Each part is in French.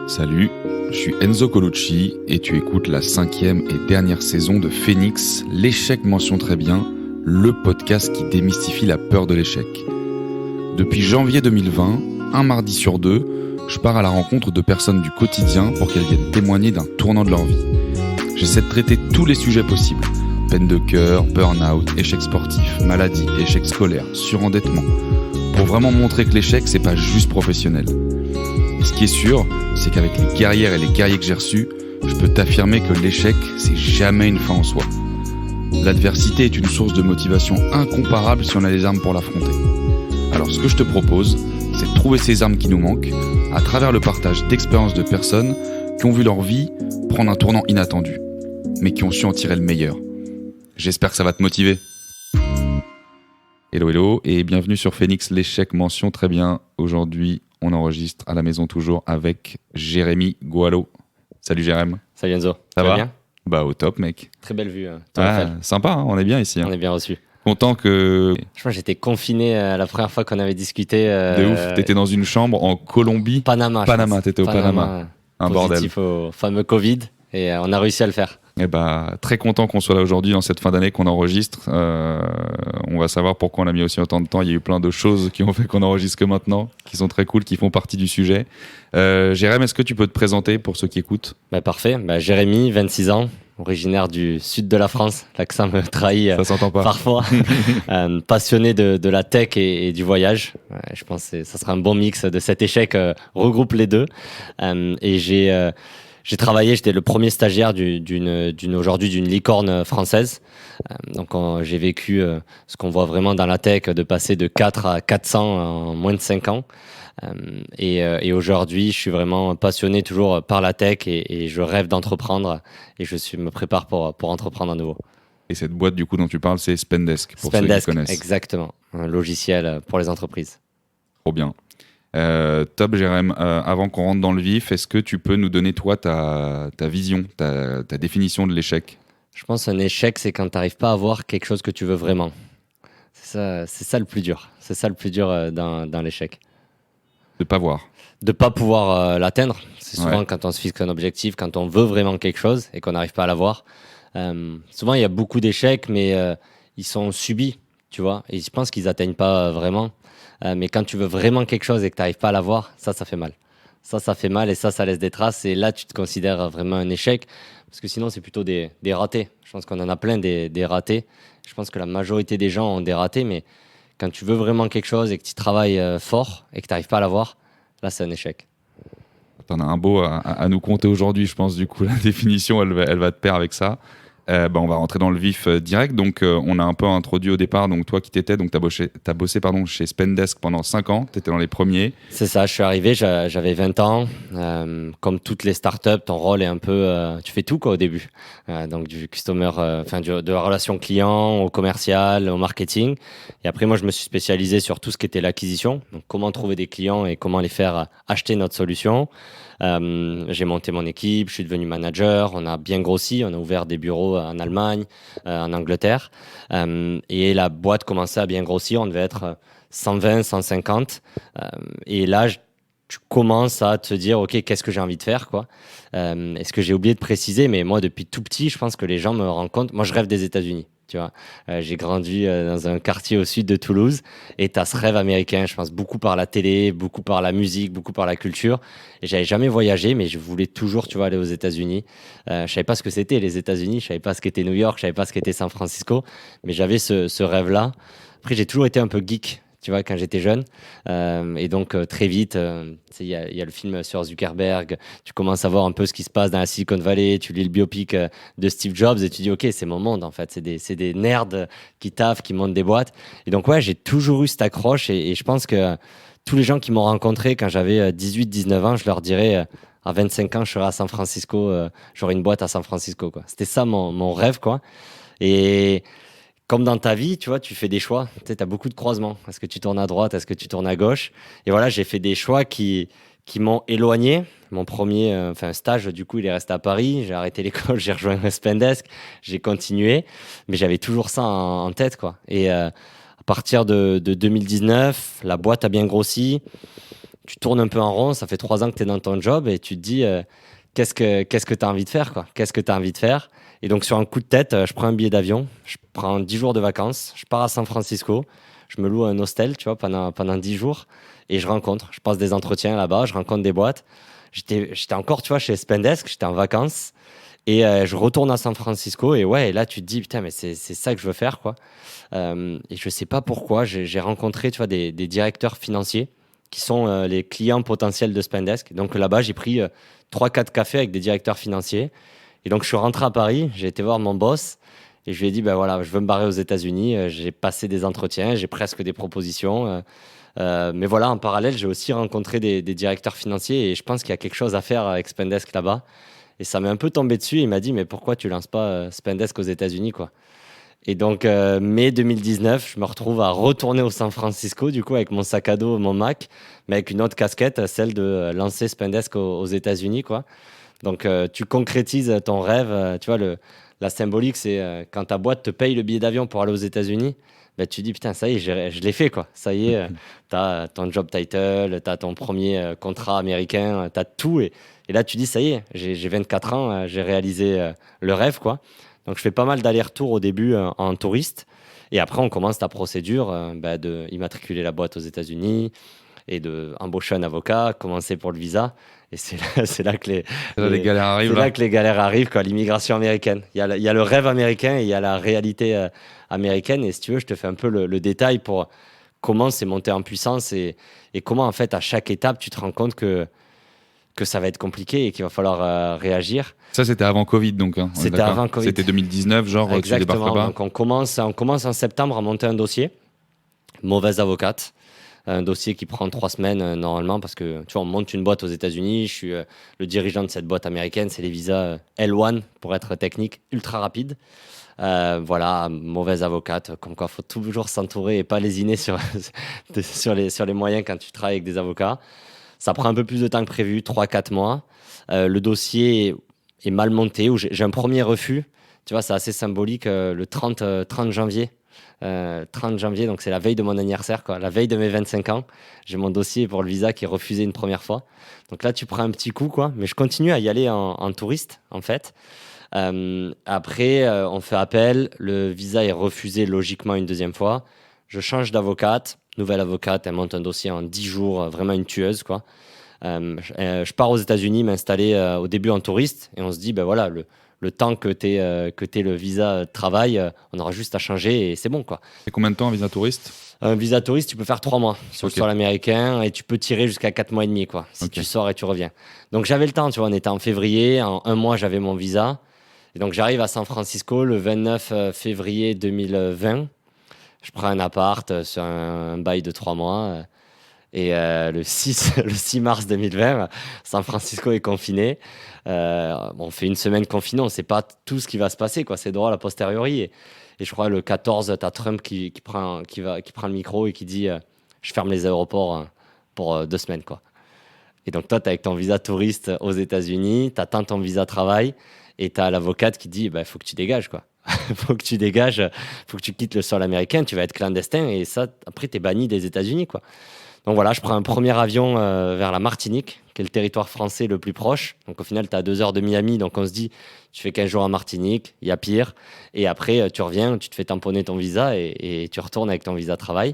Salut, je suis Enzo Colucci et tu écoutes la 5e et dernière saison de Phoenix, l'échec mention très bien, le podcast qui démystifie la peur de l'échec. Depuis janvier 2020, un mardi sur deux, je pars à la rencontre de personnes du quotidien pour qu'elles viennent témoigner d'un tournant de leur vie. J'essaie de traiter tous les sujets possibles, peine de cœur, burn-out, échec sportif, maladie, échec scolaire, surendettement, pour vraiment montrer que l'échec c'est pas juste professionnel. Et ce qui est sûr, c'est qu'avec les guerrières et les guerriers que j'ai reçus, je peux t'affirmer que l'échec, c'est jamais une fin en soi. L'adversité est une source de motivation incomparable si on a les armes pour l'affronter. Alors ce que je te propose, c'est de trouver ces armes qui nous manquent à travers le partage d'expériences de personnes qui ont vu leur vie prendre un tournant inattendu, mais qui ont su en tirer le meilleur. J'espère que ça va te motiver. Hello et bienvenue sur Phoenix, l'échec mention très bien. Aujourd'hui, on enregistre à la maison toujours avec Jérémy Goallo. Salut Jérémy. Salut Enzo. Ça va bien? Bah au top mec. Très belle vue. Sympa, hein, on est bien ici. Hein. On est bien reçus. Content que... Je crois que j'étais confiné la première fois qu'on avait discuté. De ouf, t'étais dans une chambre en Colombie. Panama, t'étais au Panama. Un bordel. Positif au fameux Covid et on a réussi à le faire. Et bah, très content qu'on soit là aujourd'hui dans cette fin d'année qu'on enregistre. On va savoir pourquoi on a mis aussi autant de temps. Il y a eu plein de choses qui ont fait qu'on enregistre que maintenant, qui sont très cool, qui font partie du sujet. Jérémy, est-ce que tu peux te présenter pour ceux qui écoutent ? Parfait. Jérémy, 26 ans, originaire du sud de la France. L'accent me trahit ça s'entend pas. Parfois. Passionné de la tech et du voyage. Je pense que ça sera un bon mix de cet échec, regroupe les deux. Et j'ai travaillé, j'étais le premier stagiaire aujourd'hui d'une licorne française. Donc j'ai vécu ce qu'on voit vraiment dans la tech, de passer de 4 à 400 en moins de 5 ans. Et aujourd'hui, je suis vraiment passionné toujours par la tech et je rêve d'entreprendre et me prépare pour entreprendre à nouveau. Et cette boîte du coup dont tu parles, c'est Spendesk, pour ceux qui connaissent. Exactement, un logiciel pour les entreprises. Trop bien. Top Jérémy, avant qu'on rentre dans le vif, est-ce que tu peux nous donner toi ta vision, ta définition de l'échec ? Je pense qu'un échec, c'est quand tu n'arrives pas à voir quelque chose que tu veux vraiment. C'est ça le plus dur. C'est ça le plus dur dans l'échec. De pas voir. De pas pouvoir l'atteindre. C'est souvent quand on se fixe un objectif, quand on veut vraiment quelque chose et qu'on n'arrive pas à l'avoir. Souvent, il y a beaucoup d'échecs, mais ils sont subis, tu vois. Et je pense qu'ils n'atteignent pas vraiment. Mais quand tu veux vraiment quelque chose et que tu n'arrives pas à l'avoir, ça fait mal. Ça fait mal et ça laisse des traces. Et là, tu te considères vraiment un échec. Parce que sinon, c'est plutôt des ratés. Je pense qu'on en a plein des ratés. Je pense que la majorité des gens ont des ratés. Mais quand tu veux vraiment quelque chose et que tu travailles fort et que tu n'arrives pas à l'avoir, là, c'est un échec. T'en as un beau à nous compter aujourd'hui, je pense. Du coup, la définition, elle va te pair avec ça. On va rentrer dans le vif direct. Donc, on a un peu introduit au départ. Donc, toi qui t'étais, donc t'as bossé chez Spendesk pendant 5 ans. T'étais dans les premiers. C'est ça. Je suis arrivé, j'avais 20 ans. Comme toutes les startups, ton rôle est un peu, tu fais tout quoi au début. Donc du customer, de la relation client au commercial, au marketing. Et après, moi, je me suis spécialisé sur tout ce qui était l'acquisition. Donc, comment trouver des clients et comment les faire acheter notre solution. J'ai monté mon équipe, je suis devenu manager, on a bien grossi, on a ouvert des bureaux en Allemagne, en Angleterre, et la boîte commençait à bien grossir, on devait être 120, 150, et là tu commences à te dire ok, qu'est-ce que j'ai envie de faire quoi. Est-ce que j'ai oublié de préciser, mais moi depuis tout petit, je pense que les gens me rendent compte, moi je rêve des États-Unis. Tu vois, j'ai grandi dans un quartier au sud de Toulouse et tu as ce rêve américain, je pense, beaucoup par la télé, beaucoup par la musique, beaucoup par la culture. Et j'avais jamais voyagé, mais je voulais toujours, tu vois, aller aux États-Unis. Je savais pas ce que c'était les États-Unis, je savais pas ce qu'était New York, je savais pas ce qu'était San Francisco, mais j'avais ce rêve-là. Après, j'ai toujours été un peu geek. Tu vois, quand j'étais jeune. Et donc, très vite, il y a le film sur Zuckerberg. Tu commences à voir un peu ce qui se passe dans la Silicon Valley. Tu lis le biopic de Steve Jobs et tu dis, OK, c'est mon monde, en fait. C'est des nerds qui taffent, qui montent des boîtes. Et donc, ouais, j'ai toujours eu cette accroche. Et je pense que tous les gens qui m'ont rencontré quand j'avais 18-19 ans, je leur dirais, à 25 ans, je serai à San Francisco. J'aurai une boîte à San Francisco, quoi. C'était ça mon rêve, quoi. Et... comme dans ta vie, tu vois, tu fais des choix. Tu sais, as beaucoup de croisements. Est-ce que tu tournes à droite? Est-ce que tu tournes à gauche? Et voilà, j'ai fait des choix qui m'ont éloigné. Mon premier stage, du coup, il est resté à Paris. J'ai arrêté l'école, j'ai rejoint Spendesk. J'ai continué. Mais j'avais toujours ça en tête, quoi. Et à partir de 2019, la boîte a bien grossi. tu tournes un peu en rond, ça fait 3 ans que tu es dans ton job et tu te dis qu'est-ce que tu as envie de faire, quoi. Qu'est-ce que tu as envie de faire? Et donc, sur un coup de tête, je prends un billet d'avion, je prends 10 jours de vacances, je pars à San Francisco, je me loue un hostel, tu vois, pendant 10 jours et je passe des entretiens là-bas, je rencontre des boîtes. J'étais encore, tu vois, chez Spendesk, j'étais en vacances et je retourne à San Francisco et ouais, et là, tu te dis, putain, mais c'est ça que je veux faire, quoi. Et je sais pas pourquoi, j'ai rencontré, tu vois, des directeurs financiers qui sont les clients potentiels de Spendesk. Donc là-bas, j'ai pris 3-4 cafés avec des directeurs financiers. Et donc, je suis rentré à Paris, j'ai été voir mon boss et je lui ai dit, ben voilà, je veux me barrer aux États-Unis. J'ai passé des entretiens, j'ai presque des propositions. Mais voilà, en parallèle, j'ai aussi rencontré des directeurs financiers et je pense qu'il y a quelque chose à faire avec Spendesk là-bas. Et ça m'est un peu tombé dessus. Il m'a dit, mais pourquoi tu lances pas Spendesk aux États-Unis, quoi? Et donc, mai 2019, je me retrouve à retourner au San Francisco, du coup, avec mon sac à dos, mon Mac, mais avec une autre casquette, celle de lancer Spendesk aux États-Unis, quoi. Donc, tu concrétises ton rêve. Tu vois, la symbolique, c'est quand ta boîte te paye le billet d'avion pour aller aux États-Unis, ben, tu dis, putain, ça y est, je l'ai fait, quoi. Ça y est, tu as ton job title, tu as ton premier contrat américain, tu as tout. Et là, tu dis, ça y est, j'ai 24 ans, j'ai réalisé le rêve, quoi. Donc, je fais pas mal d'allers-retours au début en touriste. Et après, on commence ta procédure de immatriculer la boîte aux États-Unis et d'embaucher un avocat, commencer pour le visa. Et c'est là, Les galères arrivent. c'est là que les galères arrivent, quoi, l'immigration américaine. Il y a le rêve américain et il y a la réalité américaine. Et si tu veux, je te fais un peu le détail pour comment c'est monté en puissance et comment, en fait, à chaque étape, tu te rends compte que ça va être compliqué et qu'il va falloir réagir. Ça, c'était avant Covid, donc. Hein, C'était avant Covid. C'était 2019, genre, tu débarques Exactement. là-bas. Donc, on commence en septembre à monter un dossier. Mauvaise avocate. Un dossier qui prend 3 semaines normalement parce que tu vois, on monte une boîte aux États-Unis. Je suis le dirigeant de cette boîte américaine. C'est les visas L1 pour être technique, ultra rapide. Voilà, mauvaise avocate. Comme quoi, faut toujours s'entourer et pas lésiner sur les moyens quand tu travailles avec des avocats. Ça prend un peu plus de temps que prévu, 3-4 mois. Le dossier est mal monté. Où j'ai un premier refus. Tu vois, c'est assez symbolique. Le 30 janvier. 30 janvier, donc c'est la veille de mon anniversaire, quoi. La veille de mes 25 ans. J'ai mon dossier pour le visa qui est refusé une première fois. Donc là, tu prends un petit coup, quoi. Mais je continue à y aller en touriste, en fait. Après, on fait appel. Le visa est refusé logiquement une deuxième fois. Je change d'avocate. Nouvelle avocate, elle monte un dossier en 10 jours. Vraiment une tueuse, quoi. Je pars aux États-Unis m'installer au début en touriste. Et on se dit, ben voilà, le temps que tu aies le visa de travail, on aura juste à changer et c'est bon, quoi. Et combien de temps un visa touriste? Un visa touriste, tu peux faire 3 mois sur le Ok. sol américain et tu peux tirer jusqu'à 4 mois et demi, quoi, si Ok. tu sors et tu reviens. Donc j'avais le temps, tu vois, on était en février, en 1 mois j'avais mon visa. Et donc j'arrive à San Francisco le 29 février 2020. Je prends un appart sur un bail de 3 mois. Et le 6 mars 2020, San Francisco est confiné. On fait une semaine confinée, on ne sait pas tout ce qui va se passer, quoi. C'est drôle a posteriori. Et je crois le 14, tu as Trump qui prend le micro et qui dit je ferme les aéroports pour 2 semaines, quoi. Et donc toi, tu es avec ton visa touriste aux États-Unis, tu attends ton visa travail et tu as l'avocate qui dit il faut que tu dégages, quoi. Faut que tu dégages, faut que tu quittes le sol américain, tu vas être clandestin et ça, après, tu es banni des États-Unis, quoi. Donc voilà, je prends un premier avion vers la Martinique, qui est le territoire français le plus proche. Donc au final, tu as 2 heures de Miami. Donc on se dit, tu fais 15 jours en Martinique, il y a pire. Et après, tu reviens, tu te fais tamponner ton visa et tu retournes avec ton visa travail.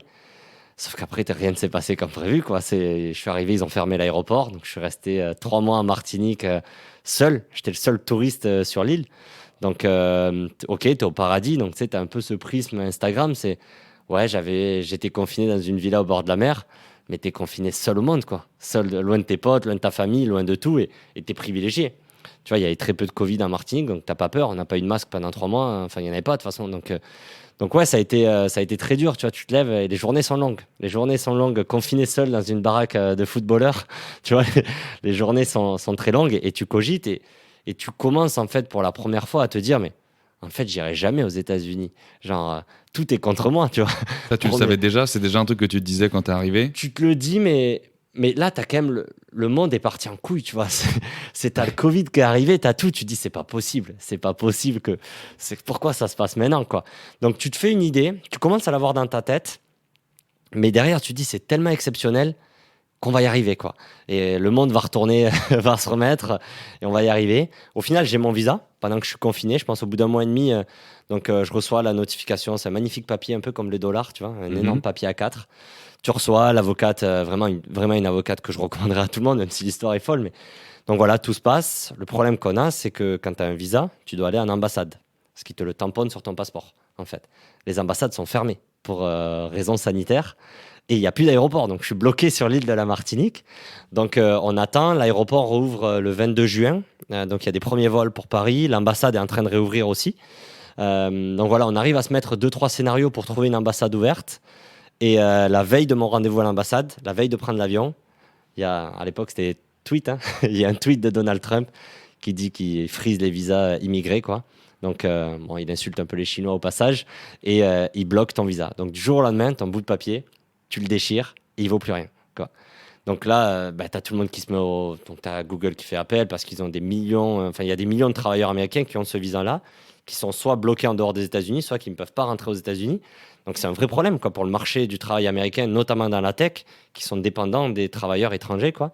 Sauf qu'après, rien ne s'est passé comme prévu, quoi. Je suis arrivé, ils ont fermé l'aéroport. Donc je suis resté 3 mois en Martinique seul. J'étais le seul touriste sur l'île. Donc, ok, tu es au paradis. Donc tu sais, tu as un peu ce prisme Instagram. Ouais, j'étais confiné dans une villa au bord de la mer. Mais t'es confiné seul au monde, quoi. Seul, loin de tes potes, loin de ta famille, loin de tout, et t'es privilégié. Tu vois, il y avait très peu de Covid en Martinique, donc t'as pas peur. On n'a pas eu de masque pendant 3 mois. Enfin, il n'y en avait pas de toute façon. Donc ouais, ça a été très dur. Tu vois, tu te lèves et les journées sont longues. Les journées sont longues, confiné seul dans une baraque de footballeurs. Tu vois, les journées sont très longues et tu cogites et tu commences en fait pour la première fois à te dire, mais en fait, j'irai jamais aux États-Unis. Genre, tout est contre moi, tu vois. Ça, tu le savais déjà? C'est déjà un truc que tu te disais quand t'es arrivé? Tu te le dis, mais là, t'as quand même le monde est parti en couille, tu vois. T'as le Covid qui est arrivé, t'as tout. Tu te dis, c'est pas possible. C'est pas possible que. Pourquoi ça se passe maintenant, quoi. Donc, tu te fais une idée, tu commences à l'avoir dans ta tête, mais derrière, tu te dis, c'est tellement exceptionnel qu'on va y arriver, quoi. Et le monde va retourner, va se remettre et on va y arriver. Au final, j'ai mon visa pendant que je suis confiné. Je pense au bout d'un mois et demi, je reçois la notification. C'est un magnifique papier, un peu comme le dollar, tu vois, un énorme papier A4. Tu reçois l'avocate, vraiment une avocate que je recommanderais à tout le monde, même si l'histoire est folle. Mais... Donc voilà, tout se passe. Le problème qu'on a, c'est que quand tu as un visa, tu dois aller en ambassade, ce qui te le tamponne sur ton passeport, en fait. Les ambassades sont fermées pour raisons sanitaires. Et il n'y a plus d'aéroport, donc je suis bloqué sur l'île de la Martinique. Donc on attend, l'aéroport rouvre le 22 juin. Donc il y a des premiers vols pour Paris, l'ambassade est en train de réouvrir aussi. Donc voilà, on arrive à se mettre 2-3 scénarios pour trouver une ambassade ouverte. Et la veille de mon rendez-vous à l'ambassade, la veille de prendre l'avion, à l'époque c'était tweet, hein, il y a un tweet de Donald Trump qui dit qu'il frise les visas immigrés, quoi. Donc, il insulte un peu les Chinois au passage et il bloque ton visa. Donc, du jour au lendemain, ton bout de papier, tu le déchires et il vaut plus rien, quoi. Donc là, tu as tout le monde qui se met Donc, tu as Google qui fait appel parce qu'ils ont des millions... il y a des millions de travailleurs américains qui ont ce visa-là, qui sont soit bloqués en dehors des États-Unis, soit qui ne peuvent pas rentrer aux États-Unis. Donc, c'est un vrai problème, quoi, pour le marché du travail américain, notamment dans la tech, qui sont dépendants des travailleurs étrangers, quoi.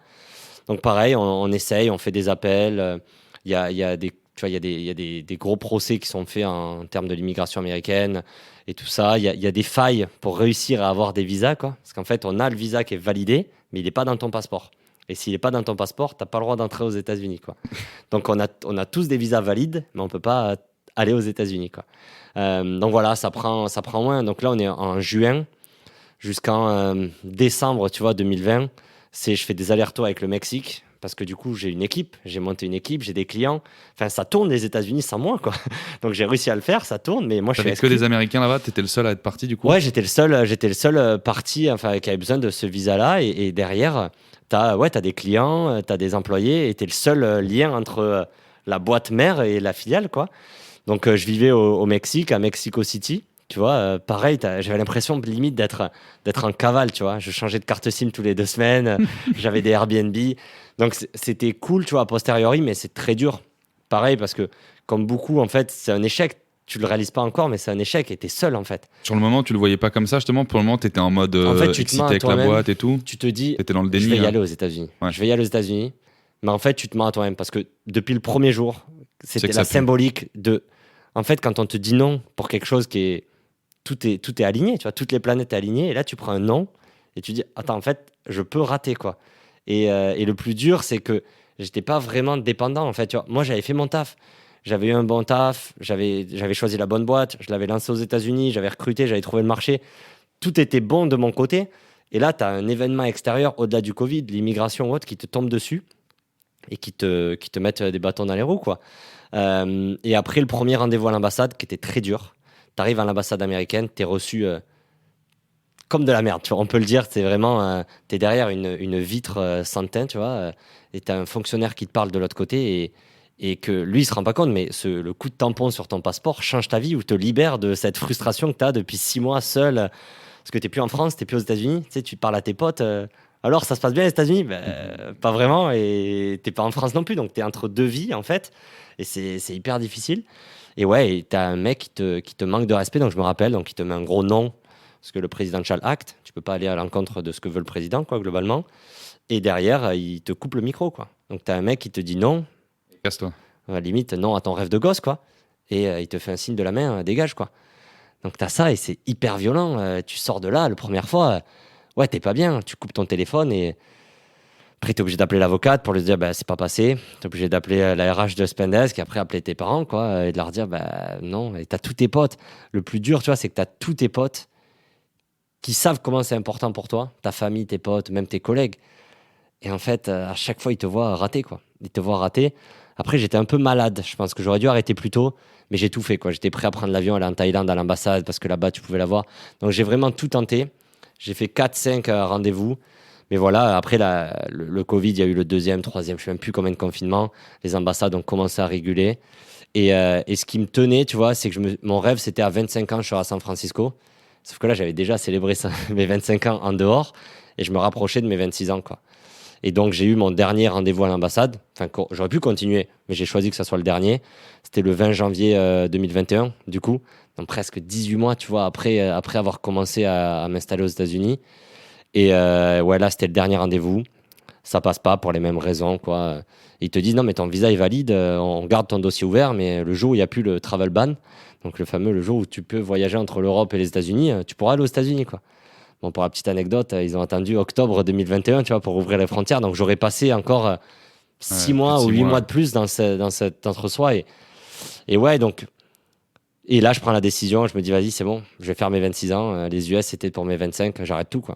Donc, pareil, on essaye, on fait des appels. Il y a des... Tu vois, il y a des gros procès qui sont faits en termes de l'immigration américaine et tout ça. Il y a des failles pour réussir à avoir des visas, quoi. Parce qu'en fait, on a le visa qui est validé, mais il n'est pas dans ton passeport. Et s'il n'est pas dans ton passeport, tu n'as pas le droit d'entrer aux États-Unis, quoi. Donc, on a tous des visas valides, mais on ne peut pas aller aux États-Unis, quoi. Donc, voilà, ça prend moins. Donc, là, on est en juin jusqu'en décembre, tu vois, 2020. Je fais des allers-retours avec le Mexique. Parce que du coup, j'ai monté une équipe, j'ai des clients. Enfin, ça tourne les États-Unis sans moi, quoi. Donc j'ai réussi à le faire, ça tourne, mais moi je suis que des Américains là-bas, t'étais le seul à être parti du coup. Ouais, j'étais le seul parti, enfin, qui avait besoin de ce visa-là. Et derrière, t'as des clients, t'as des employés, et t'es le seul lien entre la boîte mère et la filiale, quoi. Donc je vivais au Mexique, à Mexico City. Tu vois, pareil, j'avais l'impression limite d'être en cavale, tu vois. Je changeais de carte SIM tous les 2 semaines, j'avais des Airbnb. Donc c'était cool, tu vois, a posteriori, mais c'est très dur. Pareil, parce que comme beaucoup, en fait, c'est un échec. Tu le réalises pas encore, mais c'est un échec et t'es seul, en fait. Sur le moment, tu le voyais pas comme ça, justement. Pour le moment, t'étais en mode en fait, tu excité avec la boîte et tout. Tu te dis, t'étais dans le déni, je vais y aller aux États-Unis. Ouais. Je vais y aller aux États-Unis. Mais en fait, tu te mens à toi-même parce que depuis le premier jour, c'était la symbolique de. En fait, quand on te dit non pour quelque chose qui est. Tout est aligné, tu vois, toutes les planètes sont alignées. Et là, tu prends un non et tu dis, attends, en fait, je peux rater, quoi. Et le plus dur, c'est que j'étais pas vraiment dépendant, en fait. Tu vois. Moi, j'avais fait mon taf. J'avais eu un bon taf. J'avais choisi la bonne boîte. Je l'avais lancé aux États-Unis. J'avais recruté. J'avais trouvé le marché. Tout était bon de mon côté. Et là, tu as un événement extérieur au-delà du Covid, l'immigration ou autre, qui te tombe dessus et qui te mettent des bâtons dans les roues, quoi. Et après, le premier rendez-vous à l'ambassade, qui était très dur. T'arrives à l'ambassade américaine, t'es reçu comme de la merde, tu vois, on peut le dire. C'est vraiment, t'es derrière une vitre sans teint, tu vois, et t'as un fonctionnaire qui te parle de l'autre côté et que lui, il se rend pas compte, mais le coup de tampon sur ton passeport change ta vie ou te libère de cette frustration que t'as depuis 6 mois seul, parce que t'es plus en France, t'es plus aux États-Unis. Tu sais, tu parles à tes potes. Alors, ça se passe bien aux États-Unis? Pas vraiment, et t'es pas en France non plus, donc t'es entre deux vies en fait, et c'est hyper difficile. Et ouais, et t'as un mec qui te manque de respect, donc je me rappelle, donc il te met un gros non, parce que le Presidential Act, tu peux pas aller à l'encontre de ce que veut le président, quoi, globalement. Et derrière, il te coupe le micro, quoi. Donc t'as un mec qui te dit non. Casse-toi. Limite, non à ton rêve de gosse, quoi. Et il te fait un signe de la main, dégage, quoi. Donc t'as ça, et c'est hyper violent. Tu sors de là, la première fois, ouais, t'es pas bien, tu coupes ton téléphone, et après, t'es obligé d'appeler l'avocate pour lui dire c'est pas passé. T'es obligé d'appeler la RH de Spendesk et après appeler tes parents, quoi, et de leur dire non. Et t'as tous tes potes. Le plus dur, tu vois, c'est que t'as tous tes potes qui savent comment c'est important pour toi, ta famille, tes potes, même tes collègues. Et en fait, à chaque fois, ils te voient rater, quoi. Ils te voient rater. Après, j'étais un peu malade. Je pense que j'aurais dû arrêter plus tôt, mais j'ai tout fait, quoi. J'étais prêt à prendre l'avion, aller en Thaïlande, à l'ambassade, parce que là-bas, tu pouvais l'avoir. Donc, j'ai vraiment tout tenté. J'ai fait 4-5 rendez-vous. Mais voilà, après le Covid, il y a eu le 2e, 3e, je ne sais même plus combien de confinements. Les ambassades ont commencé à réguler. Et ce qui me tenait, tu vois, c'est que mon rêve, c'était à 25 ans, je serais à San Francisco. Sauf que là, j'avais déjà célébré mes 25 ans en dehors et je me rapprochais de mes 26 ans, quoi. Et donc, j'ai eu mon dernier rendez-vous à l'ambassade. Enfin, j'aurais pu continuer, mais j'ai choisi que ça soit le dernier. C'était le 20 janvier 2021, du coup. Donc, presque 18 mois, tu vois, après avoir commencé à m'installer aux États-Unis. Et ouais, là, c'était le dernier rendez-vous. Ça passe pas pour les mêmes raisons, quoi. Ils te disent non, mais ton visa est valide, on garde ton dossier ouvert, mais le jour où il n'y a plus le travel ban, donc le jour où tu peux voyager entre l'Europe et les États-Unis, tu pourras aller aux États-Unis, quoi. Bon, pour la petite anecdote, ils ont attendu octobre 2021, tu vois, pour ouvrir les frontières. Donc, j'aurais passé encore 6 plus de mois ou 6 8 mois. mois de plus dans cet entre-soi. Et ouais, donc. Et là, je prends la décision, je me dis, vas-y, c'est bon, je vais faire mes 26 ans. Les US, c'était pour mes 25, j'arrête tout, quoi.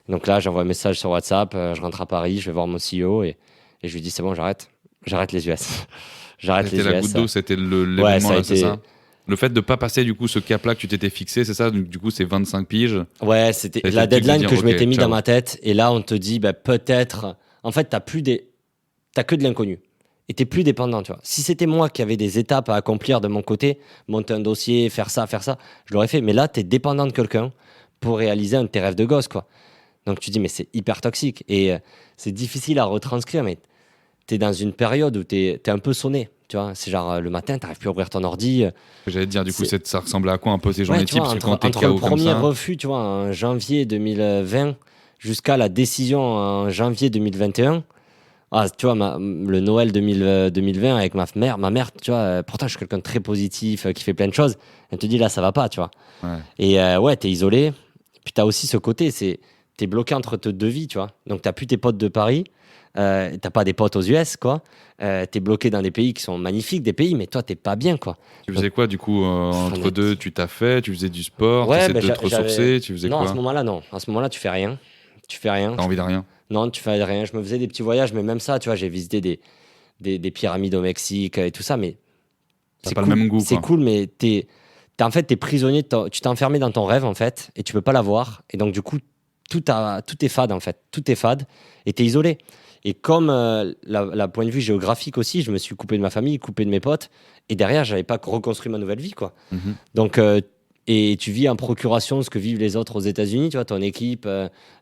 Donc là, j'envoie un message sur WhatsApp, je rentre à Paris, je vais voir mon CEO et je lui dis, c'est bon, j'arrête. J'arrête les US. J'arrête les C'était la US. goutte d'eau, c'était l'événement, Ouais, ça a là, c'est été. ça? Le fait de pas passer du coup ce cap-là que tu t'étais fixé, c'est ça? Du coup, c'est 25 piges. Ouais, c'était Ça a été la le truc de deadline dire, que je ok, m'étais mis ciao. dans ma tête. Et là, on te dit, bah, peut-être. En fait, t'as que de l'inconnu. Et t'es plus dépendant, tu vois. Si c'était moi qui avais des étapes à accomplir de mon côté, monter un dossier, faire ça, je l'aurais fait. Mais là, t'es dépendant de quelqu'un pour réaliser un de tes rêves de gosse, quoi. Donc tu dis, mais c'est hyper toxique. Et c'est difficile à retranscrire, mais t'es dans une période où t'es un peu sonné. Tu vois, c'est genre le matin, t'arrives plus à ouvrir ton ordi. J'allais te dire, du coup, C'est- ça ressemble à quoi un peu ces Ouais, journées tu types? vois, Parce que quand t'es entre le KO comme premier ça, refus, tu vois, en janvier 2020, jusqu'à la décision en janvier 2021, ah, tu vois, le Noël 2020 avec ma mère, tu vois, pourtant je suis quelqu'un de très positif, qui fait plein de choses, elle te dit là, ça va pas, tu vois. ouais. Et ouais, t'es isolé. Puis t'as aussi ce côté, t'es bloqué entre tes deux vies, tu vois. Donc t'as plus tes potes de Paris, t'as pas des potes aux US, quoi. T'es bloqué dans des pays qui sont magnifiques, des pays, mais toi, t'es pas bien, quoi. Tu Donc, faisais quoi du coup entre honnête- deux? Tu t'as fait, tu faisais du sport, Ouais, t'essayais ben de te ressourcer, tu faisais non, à ce quoi? moment-là, non. À ce moment-là, tu fais rien. Tu fais rien. T'as envie de rien? Non, tu fais rien. Je me faisais des petits voyages, mais même ça, tu vois, j'ai visité des pyramides au Mexique et tout ça, mais T'as c'est pas le cool. même goût, C'est quoi. cool, mais en fait, t'es prisonnier. Tu t'es enfermé dans ton rêve, en fait, et tu peux pas l'avoir. Et donc, du coup, tout est fade, en fait. Tout est fade, et t'es isolé. Et comme la point de vue géographique aussi, je me suis coupé de ma famille, coupé de mes potes, et derrière, j'avais pas reconstruit ma nouvelle vie, quoi. Mhm. Donc, et tu vis en procuration ce que vivent les autres aux États-Unis, tu vois, ton équipe,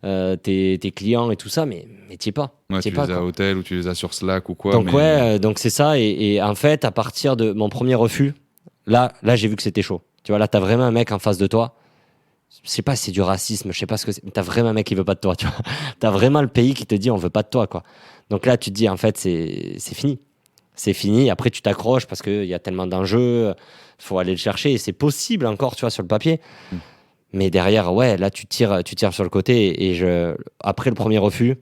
tes clients et tout ça, mais t'y es pas. Ouais, T'y es tu pas, les as à quoi. hôtel ou tu les as sur Slack ou quoi, Donc, mais ouais, donc c'est ça. Et en fait, à partir de mon premier refus, là j'ai vu que c'était chaud. Tu vois, là, t'as vraiment un mec en face de toi. Je sais pas si c'est du racisme, je sais pas ce que c'est, mais t'as vraiment un mec qui veut pas de toi, tu vois. T'as vraiment le pays qui te dit on veut pas de toi, quoi. Donc là, tu te dis, en fait, c'est fini. C'est fini. Après, tu t'accroches parce qu'il y a tellement d'enjeux, faut aller le chercher. Et c'est possible encore, tu vois, sur le papier. Mm. Mais derrière, ouais, là, tu tires sur le côté. Et après le premier refus,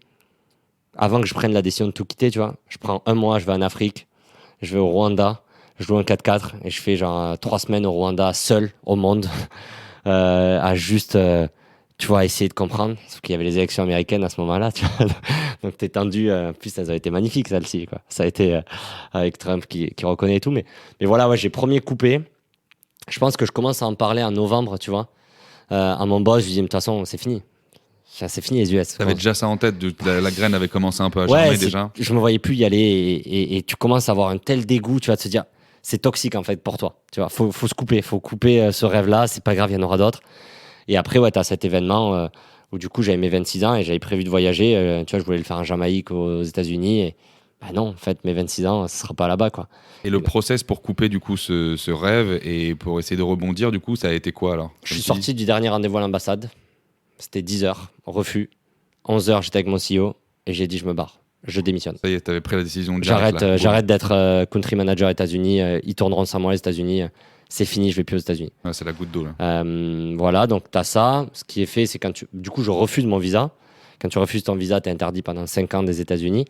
avant que je prenne la décision de tout quitter, tu vois, je prends un mois, je vais en Afrique, je vais au Rwanda, je joue un 4-4 et je fais genre 3 semaines au Rwanda, seul au monde, à juste, tu vois, essayer de comprendre. Sauf qu'il y avait les élections américaines à ce moment-là, tu vois. Donc t'es tendu. En plus, elles ont été magnifiques, celles-ci, quoi. Ça a été avec Trump qui reconnaît et tout. Mais voilà, ouais, j'ai premier coupé. Je pense que je commence à en parler en novembre, tu vois. À mon boss, je lui dis, de toute façon, c'est fini. Ça, c'est fini les US. t'avais déjà ça en tête, la graine avait commencé un peu à Ouais, germer déjà. je me voyais plus y aller et tu commences à avoir un tel dégoût, tu vas te dire, c'est toxique en fait pour toi. Tu vois, faut se couper, faut couper ce rêve-là, c'est pas grave, il y en aura d'autres. Et après, ouais, t'as cet événement où du coup j'avais mes 26 ans et j'avais prévu de voyager. Tu vois, je voulais le faire en Jamaïque, aux États-Unis. Et bah non, en fait, mes 26 ans, ce sera pas là-bas, quoi. Et le process pour couper du coup ce rêve et pour essayer de rebondir, du coup, ça a été quoi alors? Je suis sorti du dernier rendez-vous à l'ambassade. C'était 10 heures, refus. 11 heures, j'étais avec mon CEO et j'ai dit, je me barre, je démissionne. Ça y est, t'avais pris la décision directe, là. J'arrête d'être country manager aux États-Unis. Ils tourneront sans moi les États-Unis. C'est fini, je vais plus aux États-Unis. Ouais, c'est la goutte d'eau là. Voilà, donc tu as ça. Ce qui est fait, c'est du coup, je refuse mon visa. Quand tu refuses ton visa, tu es interdit pendant 5 ans des États-Unis.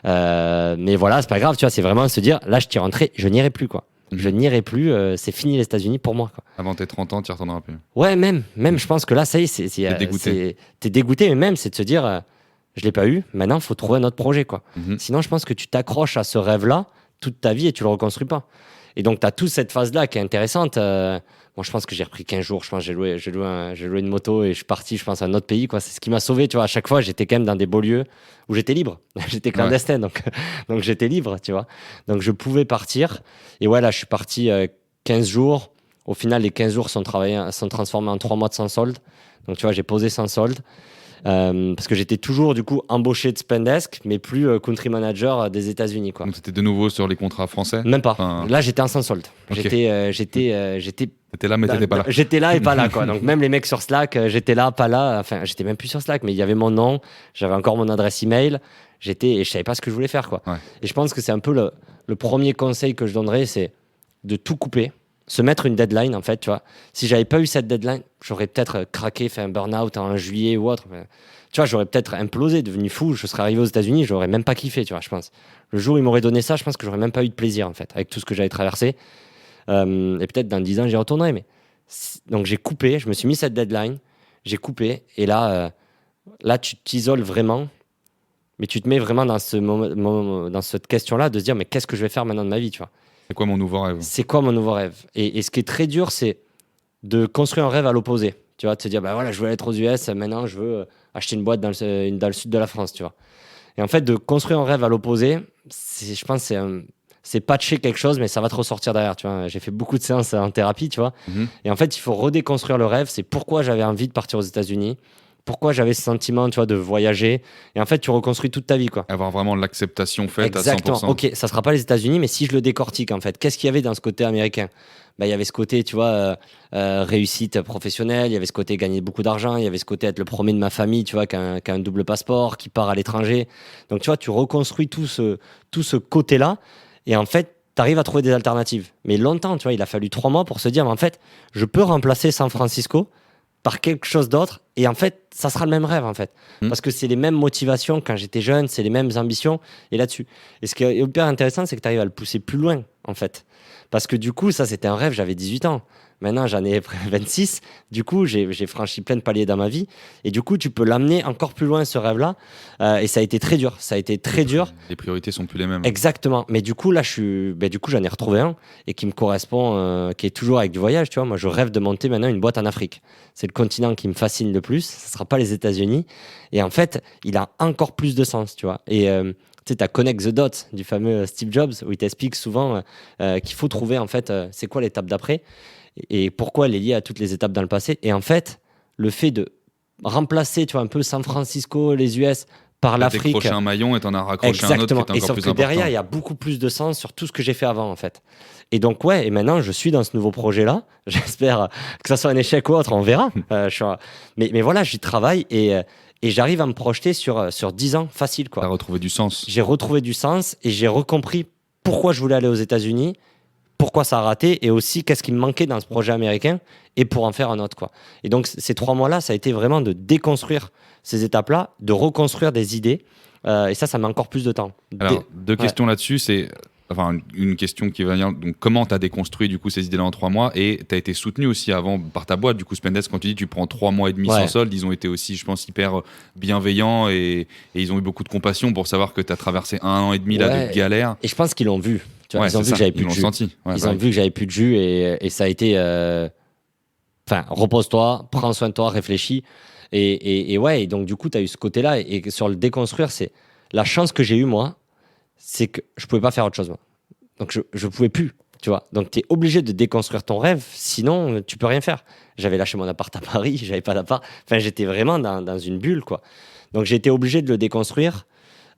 Mais voilà, c'est pas grave, tu vois, c'est vraiment se dire, là, je t'y rentrais, je n'irai plus, quoi. Je n'irai plus, c'est fini les États-Unis pour moi, quoi. Avant tes 30 ans, tu y retourneras plus. Ouais, même, je pense que là, ça y est, T'es dégoûté. t'es dégoûté, mais même, c'est de se dire, je l'ai pas eu, maintenant, il faut trouver un autre projet, quoi. Mhm. Sinon, je pense que tu t'accroches à ce rêve-là toute ta vie et tu le reconstruis pas. Et donc, tu as toute cette phase-là qui est intéressante. Bon, je pense que j'ai repris 15 jours. Je pense que j'ai loué une moto et je suis parti, je pense, à un autre pays, quoi. C'est ce qui m'a sauvé, tu vois. À chaque fois, j'étais quand même dans des beaux lieux où j'étais libre. J'étais clandestin, donc j'étais libre, tu vois. Donc, je pouvais partir. Et ouais, là, je suis parti 15 jours. Au final, les 15 jours sont transformés en 3 mois de sans solde. Donc, tu vois, j'ai posé sans solde. Parce que j'étais toujours du coup embauché de Spendesk, mais plus country manager des États-Unis, quoi. Donc c'était de nouveau sur les contrats français? Même pas. Enfin, Là, j'étais en sans solde. Ok. J'étais t'étais là, mais t'étais pas là. J'étais là et pas là, quoi. Donc même les mecs sur Slack, j'étais là, pas là. Enfin, j'étais même plus sur Slack, mais il y avait mon nom, j'avais encore mon adresse email. Et je savais pas ce que je voulais faire, quoi. Ouais. Et je pense que c'est un peu le premier conseil que je donnerais, c'est de tout couper, se mettre une deadline, en fait, tu vois. Si j'avais pas eu cette deadline, j'aurais peut-être craqué, fait un burn-out en juillet ou autre. Tu vois, j'aurais peut-être implosé, devenu fou. Je serais arrivé aux États-Unis, j'aurais même pas kiffé, tu vois, je pense. Le jour où ils m'auraient donné ça, je pense que j'aurais même pas eu de plaisir, en fait, avec tout ce que j'avais traversé. Et peut-être dans 10 ans, j'y retournerai. Donc j'ai coupé, je me suis mis cette deadline, j'ai coupé. Et là, tu t'isoles vraiment, mais tu te mets vraiment dans dans cette question-là de se dire, mais qu'est-ce que je vais faire maintenant de ma vie, tu vois. C'est quoi mon nouveau rêve? C'est quoi mon nouveau rêve? Et ce qui est très dur, c'est de construire un rêve à l'opposé. Tu vois, de se dire, bah voilà, je veux être aux US, maintenant je veux acheter une boîte dans le sud de la France, tu vois. Et en fait, de construire un rêve à l'opposé, je pense que c'est patcher quelque chose, mais ça va te ressortir derrière, tu vois. J'ai fait beaucoup de séances en thérapie, tu vois. Et en fait, il faut redéconstruire le rêve. C'est pourquoi j'avais envie de partir aux États-Unis, pourquoi j'avais ce sentiment, tu vois, de voyager. Et en fait, tu reconstruis toute ta vie, quoi. Avoir vraiment l'acceptation faite Exactement. à 100%. Ok, ça sera pas les États-Unis, mais si je le décortique, en fait, qu'est-ce qu'il y avait dans ce côté américain? Bah, il y avait ce côté, tu vois, réussite professionnelle, il y avait ce côté gagner beaucoup d'argent, il y avait ce côté être le premier de ma famille, tu vois, qui a un double passeport, qui part à l'étranger. Donc, tu vois, tu reconstruis tout ce côté-là, et en fait, tu arrives à trouver des alternatives. Mais longtemps, tu vois, il a fallu 3 mois pour se dire, mais en fait, je peux remplacer San Francisco par quelque chose d'autre, et en fait, ça sera le même rêve, en fait. Parce que c'est les mêmes motivations quand j'étais jeune, c'est les mêmes ambitions, et là-dessus. Et ce qui est hyper intéressant, c'est que tu arrives à le pousser plus loin, en fait. Parce que du coup, ça, c'était un rêve, j'avais 18 ans. Maintenant, j'en ai 26. Du coup, j'ai franchi plein de paliers dans ma vie. Et du coup, tu peux l'amener encore plus loin, ce rêve-là. Et ça a été très dur. Ça a été très dur. Les priorités sont plus les mêmes. Exactement. Mais du coup, là, j'en ai retrouvé un et qui me correspond, qui est toujours avec du voyage. Tu vois, moi, je rêve de monter maintenant une boîte en Afrique. C'est le continent qui me fascine le plus. Ce ne sera pas les États-Unis. Et en fait, il a encore plus de sens, tu vois. Et tu sais, tu as Connect the Dots du fameux Steve Jobs, où il t'explique souvent qu'il faut trouver, en fait, c'est quoi l'étape d'après et pourquoi elle est liée à toutes les étapes dans le passé. Et en fait, le fait de remplacer, tu vois, un peu San Francisco, les US, par l'Afrique. Décrocher un maillon et t'en as raccroché un autre qui est Exactement. encore Et sauf plus que important. derrière, il y a beaucoup plus de sens sur tout ce que j'ai fait avant, en fait. Et donc, ouais, et maintenant, je suis dans ce nouveau projet-là. J'espère que ça soit un échec ou autre, on verra. Mais voilà, j'y travaille et j'arrive à me projeter sur 10 ans facile, quoi. T'as retrouvé du sens. J'ai retrouvé du sens et j'ai recompris pourquoi je voulais aller aux États-Unis, pourquoi ça a raté et aussi qu'est-ce qui me manquait dans ce projet américain et pour en faire un autre, quoi. Et donc, ces 3 mois-là, ça a été vraiment de déconstruire ces étapes-là, de reconstruire des idées. Et ça met encore plus de temps. Alors, deux questions là-dessus. C'est une question qui va venir. Donc, comment tu as déconstruit du coup ces idées-là en 3 mois et tu as été soutenu aussi avant par ta boîte, du coup, Spendesk, quand tu dis tu prends 3 mois et demi sans solde, ils ont été aussi, je pense, hyper bienveillants et ils ont eu beaucoup de compassion pour savoir que tu as traversé 1 an et demi là, de galère. Et je pense qu'ils l'ont vu. Tu vois, ils ont vu que j'avais plus de jus. Ils ont vu que j'avais plus de jus et ça a été. Repose-toi, prends soin de toi, réfléchis. Et donc du coup, tu as eu ce côté-là. Et sur le déconstruire, c'est la chance que j'ai eue, moi, c'est que je pouvais pas faire autre chose, moi. Donc je pouvais plus, tu vois. Donc tu es obligé de déconstruire ton rêve, sinon tu peux rien faire. J'avais lâché mon appart à Paris, j'avais pas d'appart. Enfin, j'étais vraiment dans une bulle, quoi. Donc j'ai été obligé de le déconstruire.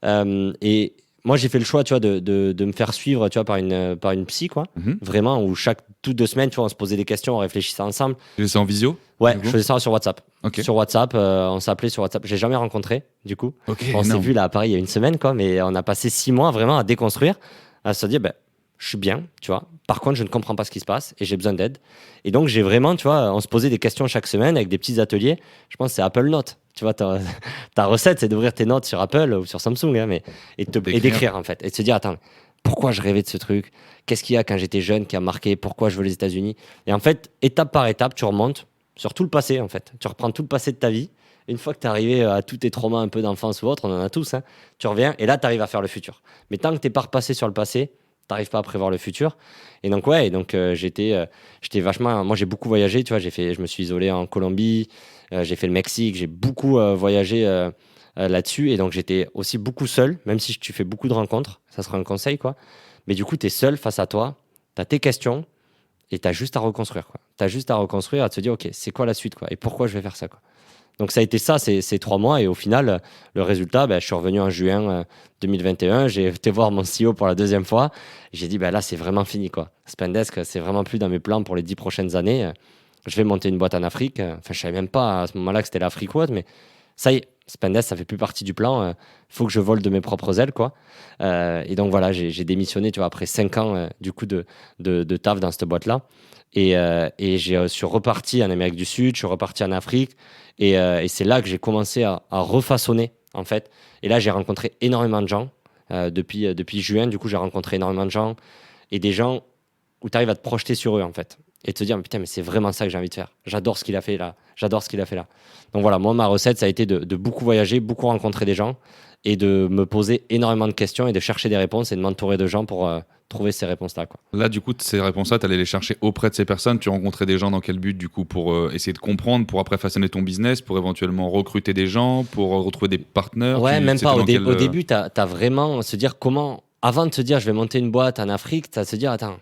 Et moi, j'ai fait le choix, tu vois, de me faire suivre, tu vois, par une psy, quoi. Vraiment, où toutes 2 semaines, tu vois, on se posait des questions, on réfléchissait ensemble. Tu faisais ça en visio? Ouais, je faisais ça sur WhatsApp. Okay. Sur WhatsApp, on s'appelait sur WhatsApp. J'ai jamais rencontré, du coup. Okay, on s'est vu là à Paris il y a 1 semaine, quoi. Mais on a passé 6 mois vraiment à déconstruire, à se dire, je suis bien, tu vois. Par contre, je ne comprends pas ce qui se passe et j'ai besoin d'aide. Et donc, j'ai vraiment, tu vois, on se posait des questions chaque semaine avec des petits ateliers. Je pense que c'est Apple Notes. Tu vois, ta recette, c'est d'ouvrir tes notes sur Apple ou sur Samsung, hein, et d'écrire, en fait. Et de se dire, attends, pourquoi je rêvais de ce truc? Qu'est-ce qu'il y a quand j'étais jeune qui a marqué? Pourquoi je veux les États-Unis? Et en fait, étape par étape, tu remontes sur tout le passé, en fait. Tu reprends tout le passé de ta vie. Une fois que tu es arrivé à tous tes traumas un peu d'enfance ou autre, on en a tous, hein, tu reviens et là, tu arrives à faire le futur. Mais tant que tu n'es pas repassé sur le passé, tu n'arrives pas à prévoir le futur. Et donc, j'étais vachement. Moi, j'ai beaucoup voyagé, tu vois. Je me suis isolé en Colombie, j'ai fait le Mexique, j'ai beaucoup voyagé là-dessus. Et donc, j'étais aussi beaucoup seul, même si tu fais beaucoup de rencontres. Ça sera un conseil, quoi. Mais du coup, tu es seul face à toi, tu as tes questions et tu as juste à reconstruire, quoi. Tu as juste à reconstruire, à te dire, OK, c'est quoi la suite, quoi, et pourquoi je vais faire ça, quoi. Donc ça a été ça, ces 3 mois. Et au final, le résultat, je suis revenu en juin 2021. J'ai été voir mon CEO pour la 2e fois. J'ai dit, là, c'est vraiment fini, quoi. Spendesk, c'est vraiment plus dans mes plans pour les 10 prochaines années. Je vais monter une boîte en Afrique. Enfin, je savais même pas à ce moment-là que c'était l'Afrique ou autre, mais ça y est, Spendesk, ça fait plus partie du plan. Il faut que je vole de mes propres ailes, quoi. Et donc voilà, j'ai démissionné, tu vois, après 5 ans du coup de taf dans cette boîte-là. Et je suis reparti en Amérique du Sud, je suis reparti en Afrique. Et c'est là que j'ai commencé à refaçonner, en fait. Et là, j'ai rencontré énormément de gens. Depuis juin, du coup, j'ai rencontré énormément de gens. Et des gens où tu arrives à te projeter sur eux, en fait. Et te dire, mais putain, mais c'est vraiment ça que j'ai envie de faire. J'adore ce qu'il a fait là. J'adore ce qu'il a fait là. Donc voilà, moi, ma recette, ça a été de beaucoup voyager, beaucoup rencontrer des gens et de me poser énormément de questions et de chercher des réponses et de m'entourer de gens pour trouver ces réponses-là, quoi. Là, du coup, ces réponses-là, tu allais les chercher auprès de ces personnes. Tu rencontrais des gens dans quel but, du coup, pour essayer de comprendre, pour après façonner ton business, pour éventuellement recruter des gens, pour retrouver des partenaires? Ouais, même pas. Au début, tu as vraiment se dire comment, avant de te dire je vais monter une boîte en Afrique, tu as se dire attends,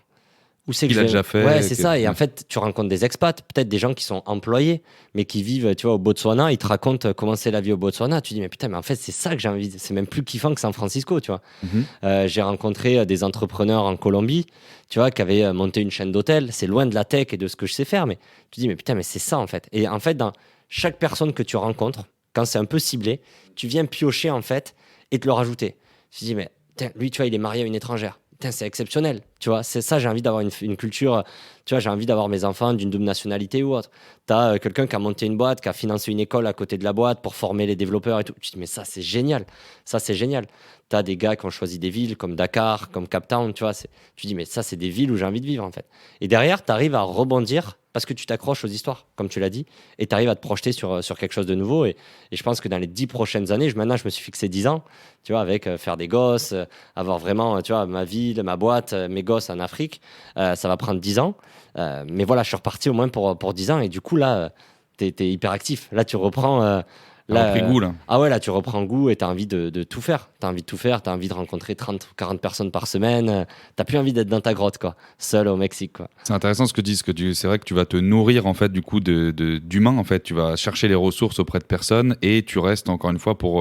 où c'est que Il a déjà fait. Ouais, c'est ça. Et en fait, tu rencontres des expats, peut-être des gens qui sont employés, mais qui vivent, tu vois, au Botswana. Ils te racontent comment c'est la vie au Botswana. Tu dis, mais putain, mais en fait, c'est ça que j'ai envie. C'est même plus kiffant que San Francisco, tu vois. J'ai rencontré des entrepreneurs en Colombie, tu vois, qui avaient monté une chaîne d'hôtels. C'est loin de la tech et de ce que je sais faire, mais tu dis, mais putain, mais c'est ça, en fait. Et en fait, dans chaque personne que tu rencontres, quand c'est un peu ciblé, tu viens piocher, en fait, et te le rajouter. Tu dis, mais putain, lui, tu vois, il est marié à une étrangère. Putain, c'est exceptionnel, tu vois, c'est ça, j'ai envie d'avoir une culture, tu vois, j'ai envie d'avoir mes enfants d'une double nationalité ou autre. T'as quelqu'un qui a monté une boîte, qui a financé une école à côté de la boîte pour former les développeurs et tout. Tu te dis, mais ça, c'est génial, ça, c'est génial. T'as des gars qui ont choisi des villes comme Dakar, comme Cape Town, tu vois, tu dis, mais ça, c'est des villes où j'ai envie de vivre, en fait. Et derrière, t'arrives à rebondir parce que tu t'accroches aux histoires, comme tu l'as dit, et tu arrives à te projeter sur quelque chose de nouveau. Et je pense que dans les 10 prochaines années, maintenant, je me suis fixé 10 ans, tu vois, avec faire des gosses, avoir vraiment, tu vois, ma ville, ma boîte, mes gosses en Afrique. Ça va prendre 10 ans. Mais voilà, je suis reparti au moins pour 10 ans. Et du coup, là, tu es hyper actif. Là, tu reprends... T'as repris goût, là. Ah ouais, là, tu reprends goût et tu as envie de tout faire. Tu as envie de tout faire, tu as envie de rencontrer 30 ou 40 personnes par semaine. Tu plus envie d'être dans ta grotte, quoi, seul au Mexique, quoi. C'est intéressant ce que tu dis, c'est vrai que tu vas te nourrir, en fait, du coup, d'humains, en fait. Tu vas chercher les ressources auprès de personnes et tu restes, encore une fois, pour,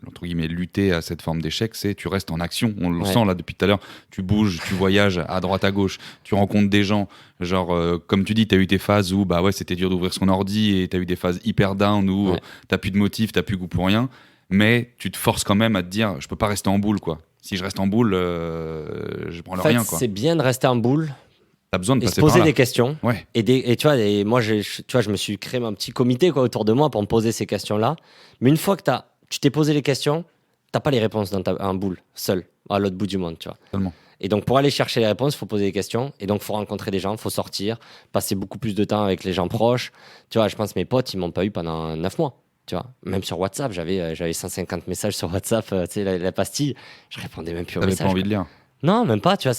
entre guillemets, lutter à cette forme d'échec, tu restes en action. On le sent, là, depuis tout à l'heure. Tu bouges, tu voyages à droite, à gauche, tu rencontres des gens. Genre, comme tu dis, tu as eu tes phases où c'était dur d'ouvrir son ordi et tu as eu des phases hyper down où tu plus de motif, tu plus goût pour rien. Mais tu te forces quand même à te dire, je peux pas rester en boule, quoi. Si je reste en boule, je prends rien, quoi. C'est bien de rester en boule. T'as besoin de et passer se poser par là. des questions. Ouais. Et tu vois, moi, tu vois, je me suis créé un petit comité, quoi, autour de moi pour me poser ces questions-là. Mais une fois que tu t'es posé les questions, t'as pas les réponses en boule, seul, à l'autre bout du monde, tu vois. Tellement. Et donc, pour aller chercher les réponses, il faut poser des questions. Et donc, il faut rencontrer des gens, il faut sortir, passer beaucoup plus de temps avec les gens proches. Tu vois, je pense que mes potes, ils m'ont pas eu pendant 9 mois. Tu vois, même sur WhatsApp, j'avais 150 messages sur WhatsApp, tu sais, la pastille. Je répondais même plus aux messages. T'avais pas envie de lire. Non, même pas, tu vois,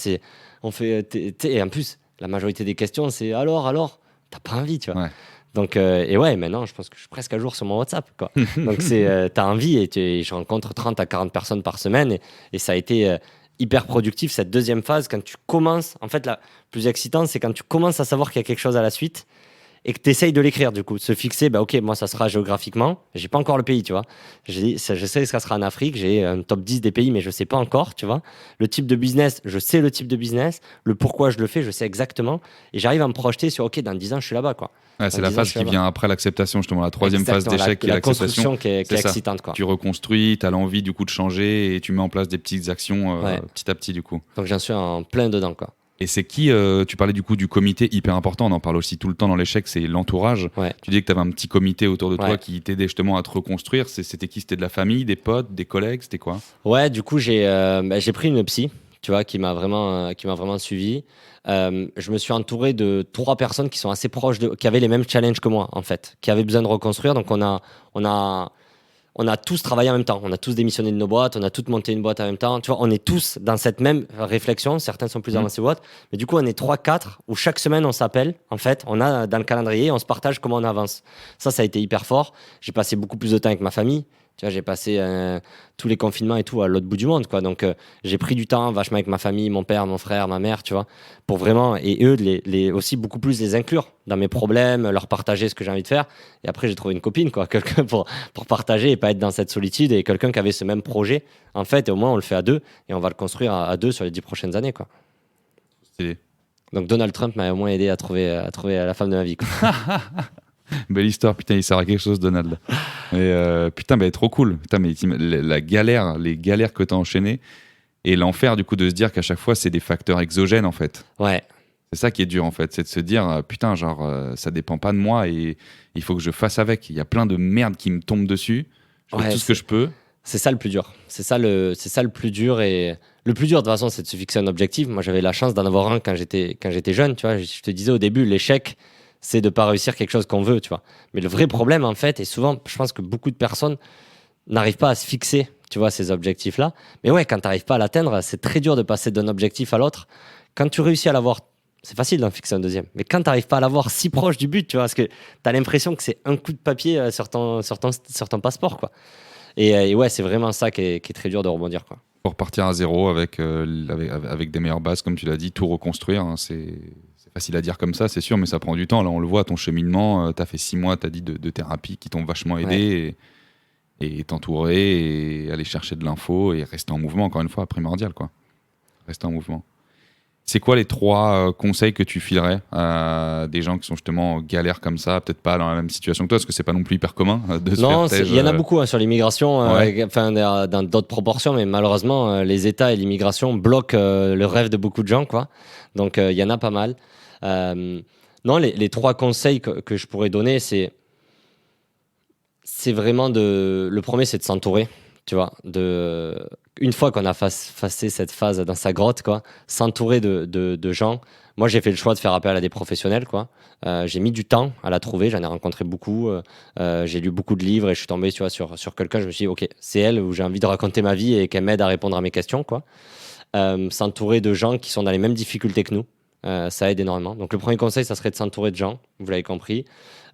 on fait, et en plus, la majorité des questions, c'est alors, t'as pas envie, tu vois. Ouais. Donc, et ouais, maintenant, je pense que je suis presque à jour sur mon WhatsApp, quoi. Donc, t'as envie et je rencontre 30 à 40 personnes par semaine et ça a été hyper productif cette deuxième phase quand tu commences. En fait, la plus excitante, c'est quand tu commences à savoir qu'il y a quelque chose à la suite et que tu essayes de l'écrire, du coup, de se fixer, ok, moi, ça sera géographiquement. J'ai pas encore le pays, tu vois. Je sais que ça sera en Afrique, j'ai un top 10 des pays, mais je sais pas encore, tu vois. Le type de business, je sais le type de business. Le pourquoi je le fais, je sais exactement. Et j'arrive à me projeter sur, ok, dans 10 ans, je suis là-bas, quoi. Ouais, c'est la phase qui vient après l'acceptation, justement, la troisième phase d'échec qui est la l'acceptation. construction qui est excitante, quoi. Tu reconstruis, tu as l'envie du coup de changer et tu mets en place des petites actions petit à petit, du coup. Donc j'en suis en plein dedans, quoi. Et c'est qui, tu parlais du coup du comité hyper important, on en parle aussi tout le temps dans l'échec, c'est l'entourage. Ouais. Tu disais que tu avais un petit comité autour de toi qui t'aidait justement à te reconstruire. C'était qui? C'était de la famille, des potes, des collègues, c'était quoi? Ouais, du coup, j'ai pris une psy, tu vois, qui m'a vraiment suivi. Je me suis entouré de 3 personnes qui sont assez proches, qui avaient les mêmes challenges que moi, en fait, qui avaient besoin de reconstruire. Donc, on a tous travaillé en même temps, on a tous démissionné de nos boîtes, on a tous monté une boîte en même temps. Tu vois, on est tous dans cette même réflexion. Certains sont plus avancés ou autres. Mais du coup, on est 3-4 où chaque semaine, on s'appelle. En fait, on a dans le calendrier, on se partage comment on avance. Ça a été hyper fort. J'ai passé beaucoup plus de temps avec ma famille. Tu vois, j'ai passé tous les confinements et tout à l'autre bout du monde, quoi. Donc, j'ai pris du temps vachement avec ma famille, mon père, mon frère, ma mère, tu vois, pour vraiment, et eux, aussi beaucoup plus les inclure dans mes problèmes, leur partager ce que j'ai envie de faire. Et après, j'ai trouvé une copine, quoi, quelqu'un pour partager et pas être dans cette solitude, et quelqu'un qui avait ce même projet, en fait, et au moins, on le fait à deux, et on va le construire à deux sur les 10 prochaines années, quoi. Stylé. Donc, Donald Trump m'a au moins aidé à trouver la femme de ma vie, quoi. Belle histoire, putain, il sert à quelque chose, Donald. Et putain, bah, trop cool. Putain, mais les galères que t'as enchaînées et l'enfer, du coup, de se dire qu'à chaque fois, c'est des facteurs exogènes, en fait. Ouais. C'est ça qui est dur, en fait. C'est de se dire, putain, genre, ça dépend pas de moi et il faut que je fasse avec. Il y a plein de merde qui me tombe dessus. Je fais tout ce que je peux. C'est ça le plus dur. C'est ça le plus dur. Et le plus dur, de toute façon, c'est de se fixer un objectif. Moi, j'avais la chance d'en avoir un quand j'étais jeune. Tu vois, je te disais au début, l'échec, c'est de ne pas réussir quelque chose qu'on veut, tu vois. Mais le vrai problème, en fait, et souvent, je pense que beaucoup de personnes n'arrivent pas à se fixer, tu vois, ces objectifs-là. Mais ouais, quand tu n'arrives pas à l'atteindre, c'est très dur de passer d'un objectif à l'autre. Quand tu réussis à l'avoir, c'est facile d'en fixer un deuxième. Mais quand tu n'arrives pas à l'avoir si proche du but, tu vois, parce que tu as l'impression que c'est un coup de papier sur ton passeport, quoi. Et ouais, c'est vraiment ça qui est très dur de rebondir, quoi. Pour partir à zéro avec des meilleures bases, comme tu l'as dit, tout reconstruire, hein, c'est facile à dire comme ça, c'est sûr, mais ça prend du temps. Là, on le voit, ton cheminement, tu as fait 6 mois, tu as dit, de thérapie qui t'ont vachement aidé, et t'entourer, et aller chercher de l'info, et rester en mouvement, encore une fois, primordial, quoi. Rester en mouvement. C'est quoi les 3 conseils que tu filerais à des gens qui sont justement galères comme ça, peut-être pas dans la même situation que toi, parce que c'est pas non plus hyper commun de se faire tège. Il y en a beaucoup sur l'immigration, dans d'autres proportions, mais malheureusement, les États et l'immigration bloquent le rêve de beaucoup de gens, quoi. Donc, il y en a pas mal. Non, les 3 conseils que je pourrais donner, c'est vraiment le premier, c'est de s'entourer, tu vois, une fois qu'on a passé cette phase dans sa grotte, quoi, s'entourer de gens. Moi, j'ai fait le choix de faire appel à des professionnels, quoi. J'ai mis du temps à la trouver, j'en ai rencontré beaucoup. J'ai lu beaucoup de livres et je suis tombé, tu vois, sur quelqu'un. Je me suis dit, ok, c'est elle où j'ai envie de raconter ma vie et qu'elle m'aide à répondre à mes questions, quoi. S'entourer de gens qui sont dans les mêmes difficultés que nous. Ça aide énormément. Donc le premier conseil, ça serait de s'entourer de gens, vous l'avez compris.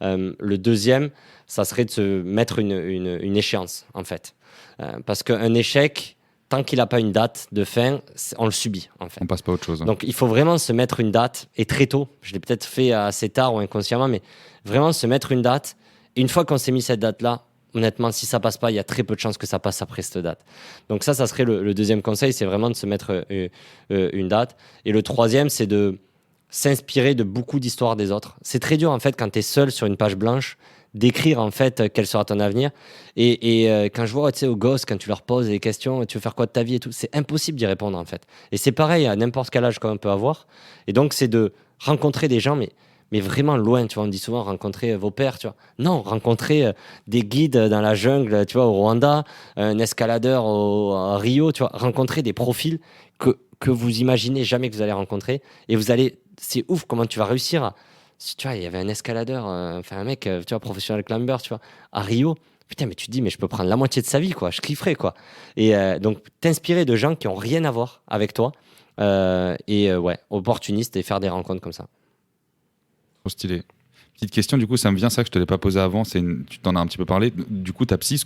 Le deuxième, ça serait de se mettre une échéance, en fait. Parce qu'un échec, tant qu'il n'a pas une date de fin, on le subit, en fait. On passe pas à autre chose. Hein. Donc il faut vraiment se mettre une date, et très tôt. Je l'ai peut-être fait assez tard ou inconsciemment, mais vraiment se mettre une date. Et une fois qu'on s'est mis cette date-là, honnêtement, si ça passe pas, il y a très peu de chances que ça passe après cette date. Donc ça serait le deuxième conseil, c'est vraiment de se mettre une date. Et le troisième, c'est de s'inspirer de beaucoup d'histoires des autres. C'est très dur, en fait, quand tu es seul sur une page blanche, d'écrire, en fait, quel sera ton avenir. Et quand je vois, tu sais, aux gosses, quand tu leur poses des questions, tu veux faire quoi de ta vie et tout, c'est impossible d'y répondre, en fait. Et c'est pareil à n'importe quel âge qu'on peut avoir. Et donc, c'est de rencontrer des gens, mais vraiment loin, tu vois, on dit souvent rencontrer vos pères, tu vois. Non, rencontrer des guides dans la jungle, tu vois, au Rwanda, un escaladeur à Rio, tu vois, rencontrer des profils que vous imaginez jamais que vous allez rencontrer, et c'est ouf comment tu vas réussir à, tu vois, il y avait un escaladeur, un mec, tu vois, professionnel climber, tu vois, à Rio. Putain, mais tu te dis, mais je peux prendre la moitié de sa vie, quoi, je kifferais, quoi. Et donc, t'inspirer de gens qui ont rien à voir avec toi, ouais, opportuniste, et faire des rencontres comme ça. Trop stylé. Petite question, du coup, ça me vient, ça que je te l'ai pas posé avant, tu t'en as un petit peu parlé. Du coup, ta psy, ce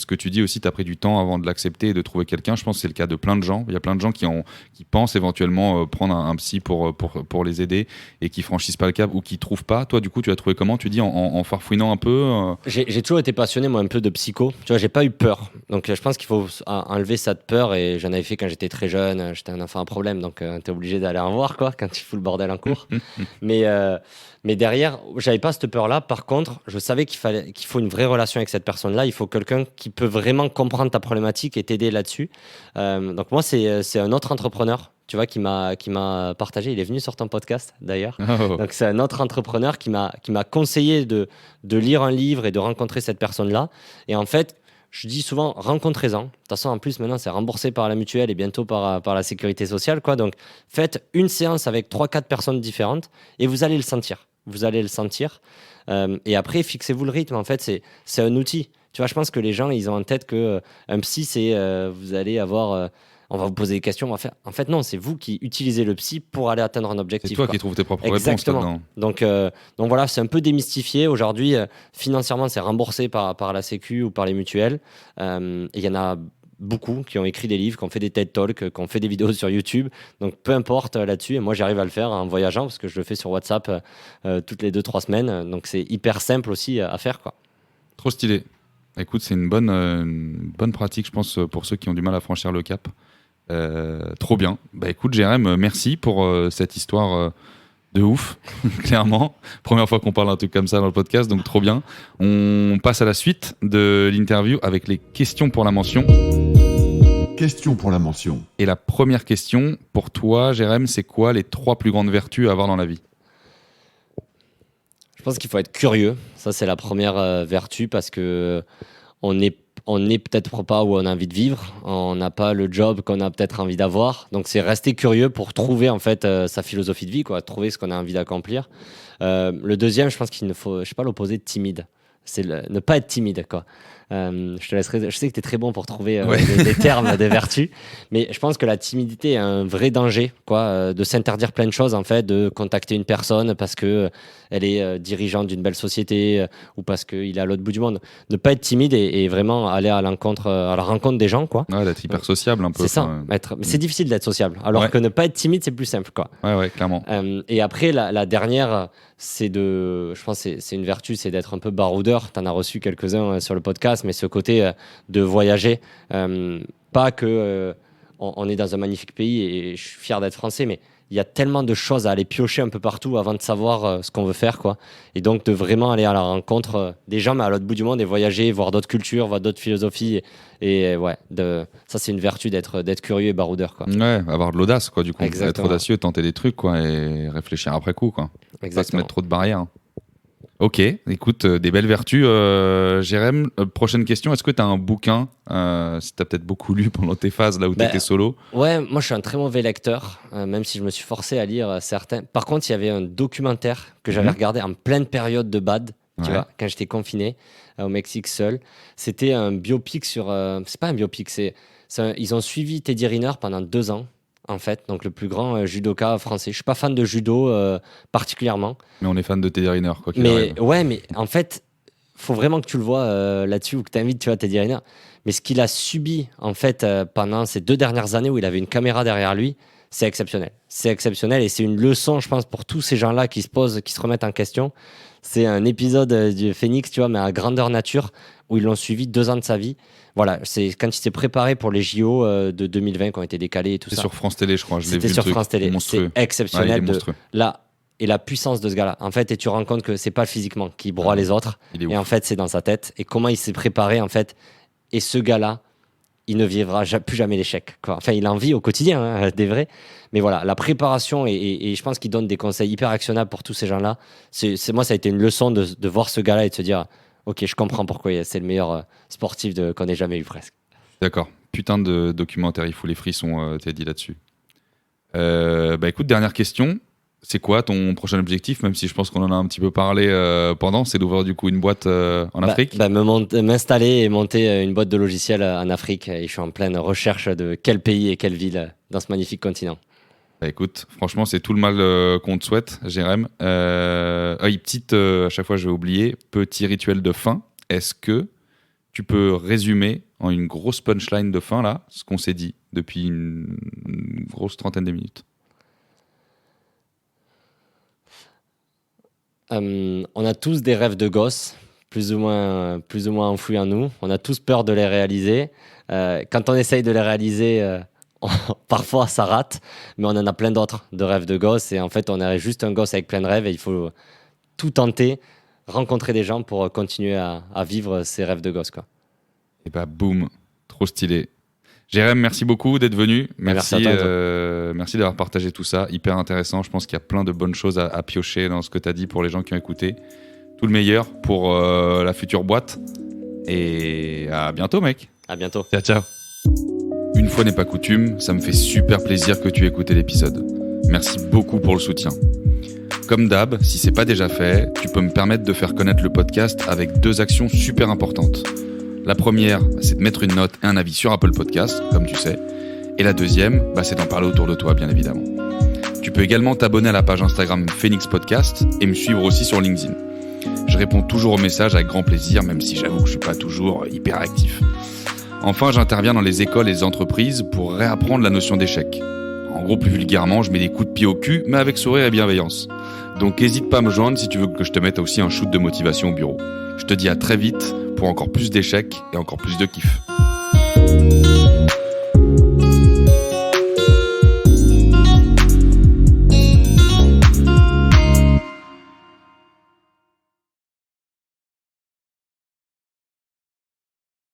que tu dis aussi, tu as pris du temps avant de l'accepter et de trouver quelqu'un. Je pense que c'est le cas de plein de gens. Il y a plein de gens qui pensent éventuellement prendre un psy pour les aider et qui franchissent pas le cap ou qui trouvent pas. Toi, du coup, tu l'as trouvé comment? Tu dis en farfouinant un peu J'ai toujours été passionné, moi, un peu de psycho. Tu vois, j'ai pas eu peur. Donc, je pense qu'il faut enlever cette peur, et j'en avais fait quand j'étais très jeune. J'étais un enfant à problème, donc t'es obligé d'aller en voir, quoi, quand tu fous le bordel en cours. Mais derrière, j'avais pas cette peur-là. Par contre, je savais qu'il faut une vraie relation avec cette personne-là. Il faut quelqu'un qui peut vraiment comprendre ta problématique et t'aider là-dessus. Donc moi, c'est un autre entrepreneur, tu vois, qui m'a partagé. Il est venu sur ton podcast, d'ailleurs. Oh. Donc c'est un autre entrepreneur qui m'a conseillé de lire un livre et de rencontrer cette personne-là. Et en fait, je dis souvent, rencontrez-en. De toute façon, en plus, maintenant, c'est remboursé par la mutuelle et bientôt par la sécurité sociale, quoi. Donc, faites une séance avec 3-4 personnes différentes et vous allez le sentir. Vous allez le sentir. Et après, fixez-vous le rythme. En fait, c'est un outil. Tu vois, je pense que les gens, ils ont en tête que un psy, c'est vous allez avoir... on va vous poser des questions, on va faire... En fait, non, c'est vous qui utilisez le psy pour aller atteindre un objectif. C'est toi quoi. qui trouves tes propres Exactement. réponses là-dedans. Donc voilà, c'est un peu démystifié. Aujourd'hui, financièrement, c'est remboursé par la Sécu ou par les mutuelles. Et il y en a beaucoup qui ont écrit des livres, qui ont fait des TED Talks, qui ont fait des vidéos sur YouTube. Donc peu importe là-dessus. Et moi, j'arrive à le faire en voyageant parce que je le fais sur WhatsApp toutes les 2-3 semaines. Donc c'est hyper simple aussi à faire, quoi. Trop stylé. Écoute, c'est une bonne pratique, je pense, pour ceux qui ont du mal à franchir le cap. Trop bien. Bah écoute, Jérém, merci pour cette histoire de ouf, clairement. Première fois qu'on parle d'un truc comme ça dans le podcast, donc trop bien. On passe à la suite de l'interview avec les questions pour la mention. Question pour la mention. Et la première question, pour toi, Jérém, c'est quoi les 3 plus grandes vertus à avoir dans la vie ? Je pense qu'il faut être curieux. Ça, c'est la première vertu parce que on n'est peut-être pas où on a envie de vivre. On n'a pas le job qu'on a peut-être envie d'avoir. Donc, c'est rester curieux pour trouver en fait sa philosophie de vie, quoi, trouver ce qu'on a envie d'accomplir. Le deuxième, je pense qu'il ne faut, je sais pas, l'opposé de timide. C'est ne pas être timide, quoi. Je te laisserai. Je sais que tu es très bon pour trouver des termes des vertus, mais je pense que la timidité est un vrai danger, quoi, de s'interdire plein de choses, en fait, de contacter une personne parce que elle est dirigeante d'une belle société ou parce qu'il est à l'autre bout du monde. Ne pas être timide et vraiment aller à la rencontre des gens, quoi. Ouais, d'être hyper sociable un peu. C'est ça. Mais c'est difficile d'être sociable, alors que ne pas être timide, c'est plus simple, quoi. Ouais, clairement. Et après, la dernière, je pense que c'est une vertu, c'est d'être un peu baroudeur. Tu en as reçu quelques-uns sur le podcast, mais ce côté de voyager, pas que on est dans un magnifique pays et je suis fier d'être français, mais il y a tellement de choses à aller piocher un peu partout avant de savoir ce qu'on veut faire, quoi. Et donc de vraiment aller à la rencontre des gens, mais à l'autre bout du monde, et voyager, voir d'autres cultures, voir d'autres philosophies. Et ça, c'est une vertu d'être curieux et baroudeur, quoi. Ouais, avoir de l'audace, quoi, du coup. Exactement. Être audacieux, tenter des trucs, quoi, et réfléchir après coup, quoi. Exactement. Pas se mettre trop de barrières. Ok, écoute, des belles vertus. Jérém, prochaine question, est-ce que tu as un bouquin, si tu as peut-être beaucoup lu pendant tes phases là où tu étais solo? Ouais, moi je suis un très mauvais lecteur, même si je me suis forcé à lire certains. Par contre, il y avait un documentaire que j'avais regardé en pleine période de bad, tu vois, quand j'étais confiné au Mexique seul. C'était un biopic sur... c'est pas un biopic, ils ont suivi Teddy Riner pendant 2 ans. En fait, donc le plus grand judoka français. Je suis pas fan de judo particulièrement. Mais on est fan de Teddy Riner, quoi qu'il arrive. Ouais, mais en fait, faut vraiment que tu le vois là-dessus ou que tu invites, tu vois, Teddy Riner. Mais ce qu'il a subi, en fait, pendant ces 2 dernières années où il avait une caméra derrière lui, c'est exceptionnel. C'est exceptionnel et c'est une leçon, je pense, pour tous ces gens-là qui se remettent en question. C'est un épisode du Phoenix, tu vois, mais à grandeur nature, où ils l'ont suivi 2 ans de sa vie. Voilà, c'est quand il s'est préparé pour les JO de 2020 qui ont été décalés et tout ça. C'est sur France Télé, je crois. C'était sur France Télé. C'est exceptionnel. Et la puissance de ce gars-là. En fait, et tu rends compte que c'est pas physiquement qui broie les autres. Et en fait, c'est dans sa tête. Et comment il s'est préparé, en fait. Et ce gars-là, il ne vivra plus jamais l'échec, quoi. Enfin, il en vit au quotidien, des vrais. Mais voilà, la préparation, et je pense qu'il donne des conseils hyper actionnables pour tous ces gens-là. Moi, ça a été une leçon de voir ce gars-là et de se dire, ok, je comprends pourquoi c'est le meilleur sportif qu'on ait jamais eu presque. D'accord. Putain de documentaire, il faut les frissons, Teddy, là-dessus. Écoute, dernière question. C'est quoi ton prochain objectif, même si je pense qu'on en a un petit peu parlé pendant, c'est d'ouvrir du coup une boîte en Afrique? M'installer et monter une boîte de logiciels en Afrique. Et je suis en pleine recherche de quel pays et quelle ville dans ce magnifique continent. Écoute, franchement, c'est tout le mal qu'on te souhaite, Jérém. Petite, à chaque fois je vais oublier, petit rituel de fin. Est-ce que tu peux résumer en une grosse punchline de fin, là, ce qu'on s'est dit depuis une grosse trentaine de minutes? On a tous des rêves de gosse, plus ou moins enfouis en nous. On a tous peur de les réaliser. Quand on essaye de les réaliser, parfois ça rate, mais on en a plein d'autres de rêves de gosse. Et en fait, on est juste un gosse avec plein de rêves et il faut tout tenter, rencontrer des gens pour continuer à vivre ces rêves de gosse, quoi. Et boum, trop stylé. Jérém, merci beaucoup d'être venu. Merci à toi. Merci d'avoir partagé tout ça. Hyper intéressant. Je pense qu'il y a plein de bonnes choses à piocher dans ce que tu as dit pour les gens qui ont écouté. Tout le meilleur pour la future boîte. Et à bientôt, mec. À bientôt. Ciao. Une fois n'est pas coutume, ça me fait super plaisir que tu aies écouté l'épisode. Merci beaucoup pour le soutien. Comme d'hab, si c'est pas déjà fait, tu peux me permettre de faire connaître le podcast avec 2 actions super importantes. La première, c'est de mettre une note et un avis sur Apple Podcast, comme tu sais. Et la deuxième, c'est d'en parler autour de toi, bien évidemment. Tu peux également t'abonner à la page Instagram Phoenix Podcast et me suivre aussi sur LinkedIn. Je réponds toujours aux messages avec grand plaisir, même si j'avoue que je suis pas toujours hyper actif. Enfin, j'interviens dans les écoles et les entreprises pour réapprendre la notion d'échec. En gros, plus vulgairement, je mets des coups de pied au cul, mais avec sourire et bienveillance. Donc n'hésite pas à me joindre si tu veux que je te mette aussi un shoot de motivation au bureau. Je te dis à très vite pour encore plus d'échecs et encore plus de kiff.